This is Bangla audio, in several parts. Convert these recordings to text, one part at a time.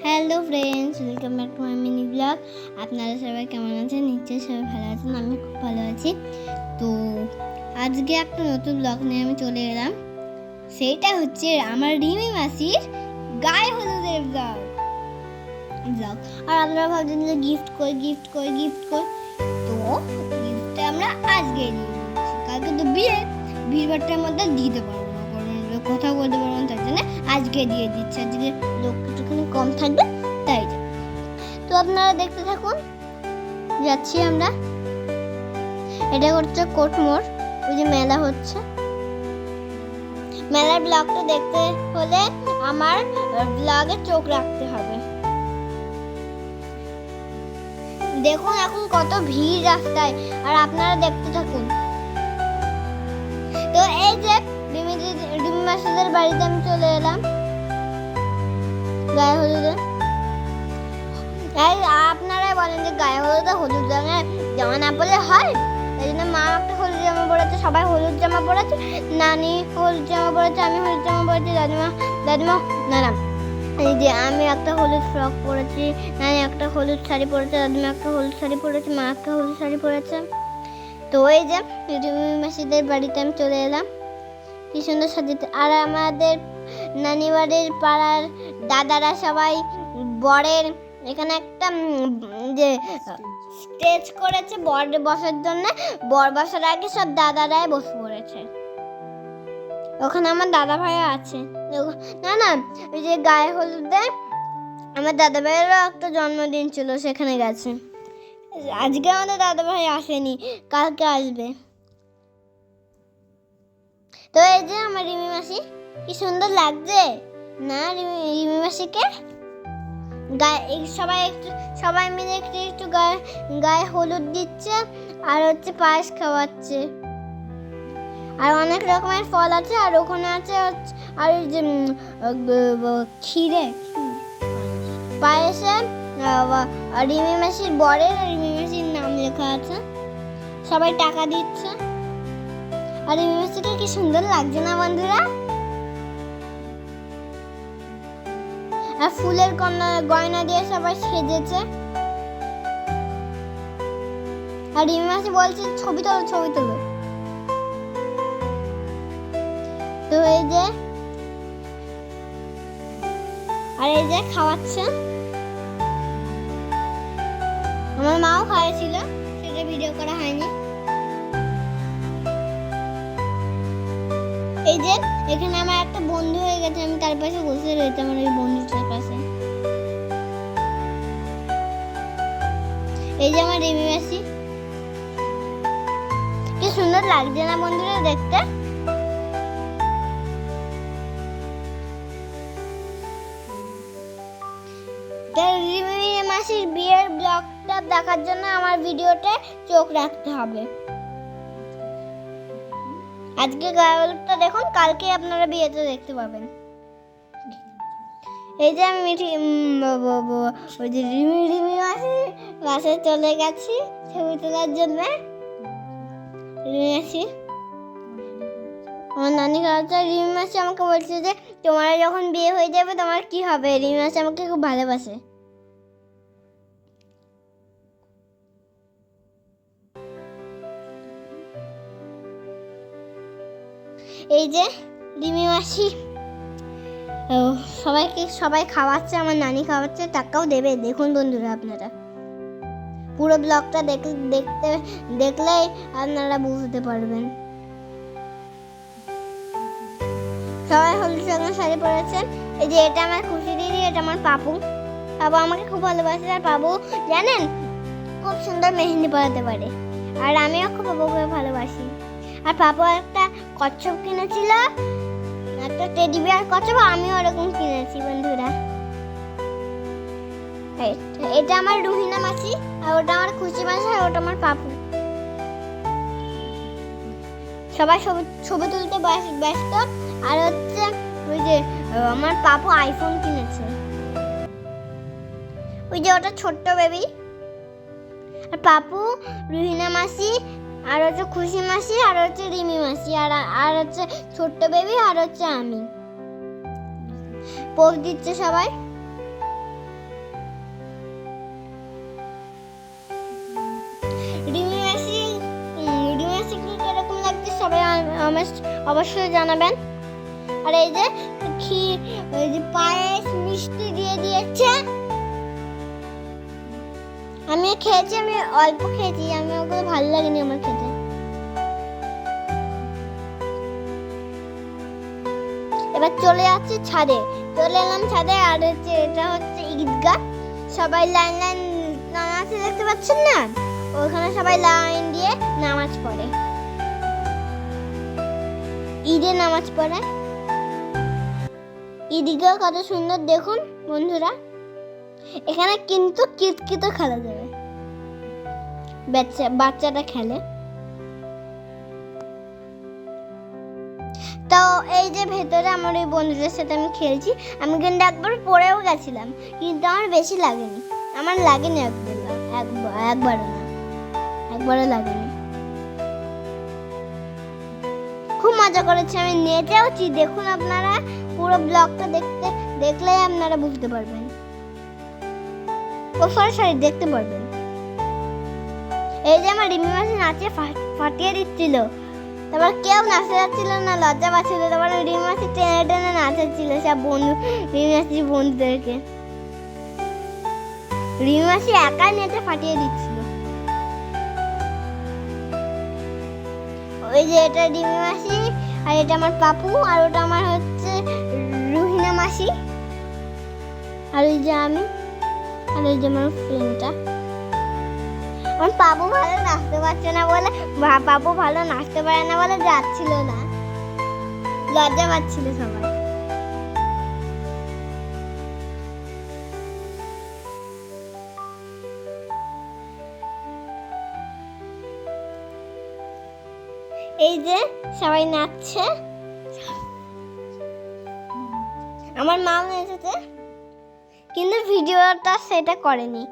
Hello friends, welcome back to my mini blog. আপনারা সবাই কেমন আছেন? নিশ্চয়ই সবাই ভালো আছেন। আমি খুব ভালো আছি। তো আজকে একটা নতুন ব্লগ নিয়ে আমি চলে এলাম। সেইটা হচ্ছে আমার রিমি মাসির গায়ে হলুদের ব্লগ। আর আপনারা ভাবছেন যে গিফট কই। তো গিফটটা আমরা আজকে দিয়ে দিচ্ছি। কালকে তো ভিড়ভাড়টার মধ্যে দিতে পারবো না, কথা বলতে পারবো না, তার জন্য আজকে দিয়ে দিচ্ছি। আজকে লোক একটুখানি কম থাকবে, তাই। তো আপনারা দেখতে থাকুন, যাচ্ছি আমরা। এটা হচ্ছে কোটমোড়, ওই যে মেলা হচ্ছে। মেলার ব্লগটা দেখতে হলে আমার ব্লগে চোখ রাখতে হবে। দেখুন এখন কত ভিড় রাস্তায়, আর আপনারা দেখতে থাকুন। তো এই যে রিমি মাসিদের বাড়িতে আমি চলে এলাম গায়ে হলুদে। আপনারা বলেন যে গায়ে হলুদে হলুদ রঙের জামা না পরলে হয়, তাই জন্য মা একটা হলুদ জামা পরেছে, সবাই হলুদ জামা পরেছে। নানি হলুদ জামা পরেছে, আমি হলুদ জামা পরেছি, দাদিমা না এই যে আমি একটা হলুদ ফ্রক পরেছি, নানি একটা হলুদ শাড়ি পরেছে, দাদিমা একটা হলুদ শাড়ি পরেছে, মা একটা হলুদ শাড়ি পরেছে। তো এই যে রিমি মাসিদের বাড়িতে আমি চলে এলাম, কি সুন্দর সাজিয়েছে। আর আমাদের নানি বাড়ির পাড়ার দাদারা সবাই বরের এখানে একটা যে স্টেজ করেছে বর বসার জন্য। বর বসার আগে সব দাদারাই বসে পড়েছে। ওখানে আমার দাদা ভাই আছে। না ওই যে গায়ে হলুদে আমার দাদা ভাইয়েরও একটা জন্মদিন ছিল, সেখানে গেছে। আজকে আমাদের দাদা ভাই আসেনি, কালকে আসবে। তো এই যে আমার রিমি মাসি, কি সুন্দর লাগছে না রিমি মাসিকে? সবাই মিলে একটু গায়ে হলুদ দিচ্ছে, আর হচ্ছে পায়েস খাওয়াচ্ছে। আর অনেক রকমের ফল আছে, আর ওখানে আছে আর ওই যে ক্ষীরে পায়েসে রিমি মাসির বরের রিমি মাসির নাম লেখা আছে। সবাই টাকা দিচ্ছে। আর রিমি মাসিকে কি সুন্দর লাগছে না বন্ধুরা? আর ফুলের গয়না দিয়ে সবাই সেজেছে। আর রিমি মাসি বলছে ছবি তোলো। তো এই যে খাওয়াচ্ছে। আমার মাও খাওয়াছিল, সেটা ভিডিও করা হয়নি। এই যে এখানে আমার একটা বন্ধু হয়ে গেছে, আমি তার পাশে বসে রয়েছে, আমার ওই বন্ধুটার পাশে। এই যে আমার রিমি মাসি, কি সুন্দর লাগছে না বন্ধুরা দেখতে? রিমি মাসির বিয়ের ব্লগটা দেখার জন্য আমার ভিডিওতে চোখ রাখতে হবে। আজকে গায়ে হলুদটা দেখুন, কালকে আপনারা বিয়েতে দেখতে পাবেন। এই যে আমি ওই যে রিমি মাসি বাসে চলে গেছি ছবি তোলার জন্য। রিমি মাসি আমার নানি খাওয়াচ্ছে। রিমি মাসি আমাকে বলছে যে তোমার যখন বিয়ে হয়ে যাবে তোমার কি হবে। রিমি মাসি আমাকে খুব ভালোবাসে। এই যে রিমি মাসি সবাই খাওয়াচ্ছে, আমার নানি খাওয়াচ্ছে, টাকাও দেবে। দেখুন বন্ধুরা, আপনারা পুরো ব্লগটা দেখলেই আপনারা বুঝতে পারবেন। সবাই হলুদ রঙের শাড়ি পরেছে। এই যে এটা আমার খুশি দিদি, এটা আমার পাপু আমাকে খুব ভালোবাসে। আর পাপু জানেন খুব সুন্দর মেহেন্দি পরাতে পারে, আর আমিও খুব পাপুকে ভালোবাসি। আর পাপু একটা কচ্ছপ কিনেছিল, একটা টেডি বিয়ার কচ্ছপ, আমিও ওরকম কিনেছি বন্ধুরা। এটা আমার রুহিনা মাসি, আর ওটা আমার খুশি মাসি, আর ওটা আমার পাপু। সবাই ছবি তুলতে ব্যস্ত। আর হচ্ছে ওই যে আমার পাপু আইফোন কিনেছে, ওই যে ওটা ছোট্ট বেবি। আর পাপু, রুহিনা মাসি, আর হচ্ছে খুশি মাসি, আর হচ্ছে রিমি মাসি, আর হচ্ছে ছোট্ট বেবি, আর হচ্ছে আমি পোজ দিচ্ছে সবাই। অবশ্যই জানাবেন। আর এই যে ক্ষীর, ওই যে পায়েস, মিষ্টি দিয়ে দিয়েছে। আমি খেয়েছি, আমি অল্প খেয়েছি, আমি ওগুলো ভালো লাগেনি আমার খেতে। এবার চলে যাচ্ছি ছাদে, চলে এলাম ছাদে। আর হচ্ছে এটা হচ্ছে ঈদগাহ, সবাই লাইন লাইন নামাজ দেখতে পাচ্ছেন না, ওখানে সবাই লাইন দিয়ে নামাজ পড়ে, ঈদের নামাজ পড়ে। ঈদগাহ কত সুন্দর দেখুন বন্ধুরা। এখানে কিন্তু কিতকিত খেলা যাবে, বাচ্চাটা খেলে। তো এই যে ভেতরে আমার ওই বন্ধুদের সাথে আমি খেলছি। আমি কিন্তু একবার পড়েও গেছিলাম, কিন্তু আমার বেশি লাগেনি, আমার লাগেনি একবারও লাগেনি। খুব মজা করেছি, আমি নেচেওছি। দেখুন আপনারা পুরো ব্লগটা দেখলেই আপনারা বুঝতে পারবেন, সরাসরি দেখতে পারবেন। এই যে আমার রিমি মাসি নাচে ফাটিয়ে দিচ্ছিল, তারপর কেউ নাচতে যাচ্ছিল না, লজ্জা পাচ্ছিল। তারপর রিমি মাসি টেনে টেনে নাচাচ্ছিল সব রিমি মাসির বন্ধুদেরকে। রিমি মাসি একাই নেচে ফাটিয়ে দিচ্ছিল। ওই যে এটা রিমি মাসি, আর এটা আমার পাপু, আর ওটা আমার হচ্ছে রুহিনা মাসি, আর ওই যে আমি, আর ওই যে আমার ফ্রেন্ডটা। আমার পাপু ভালো নাচতে পারছে না বলে, পাপু ভালো নাচতে পারে না বলে যাচ্ছিল না, লজ্জা পাচ্ছিল সবাই। এই যে সবাই নাচছে, আমার মা নেচেছে, কিন্তু ভিডিওটা সেটা করেনি।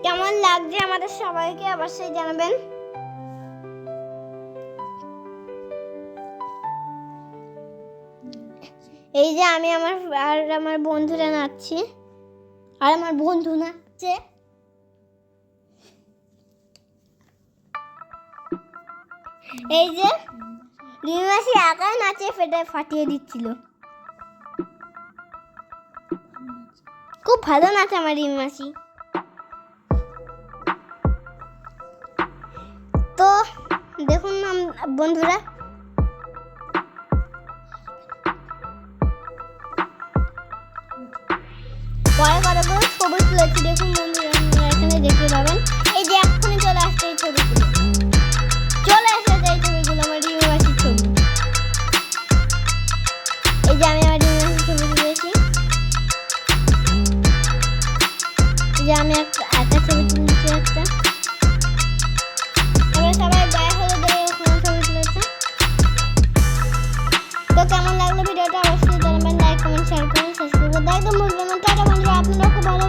কেমন লাগছে আমাদের সবাইকে অবশ্যই জানাবেন। এই যে আমি আমার বন্ধুরা নাচছি, আর আমার বন্ধু নাচছে। এই যে রিমি মাসি একাই নাচে ফাটিয়ে দিচ্ছিল, খুব ভালো নাচে আমার রিমি মাসি। তো দেখুন বন্ধুরা, পরে করে ছবি তুলেছি, দেখুন বন্ধুরা এখানে দেখতে পাবেন। এই যে এক্ষুনি চলে আসছে এই ছবিগুলো, চলে এসেছে এই ছবিগুলো আমার রিমি মাসির ছবি। এই যে আমি আমার রিমি মাসির ছবি তুলেছি, যে আমি একটা ছবি তুলেছি একটা। সবাই গায়ে হলুদে ওখানে ছবি তুলেছে। তো কেমন লাগলো ভিডিওটা অবশ্যই জানাবেন, লাইক কমেন্ট শেয়ার করুন, সাবস্ক্রাইব করতে একদম ভুলবেন না। টাটা বন্ধুরা, আপনারা খুব ভালো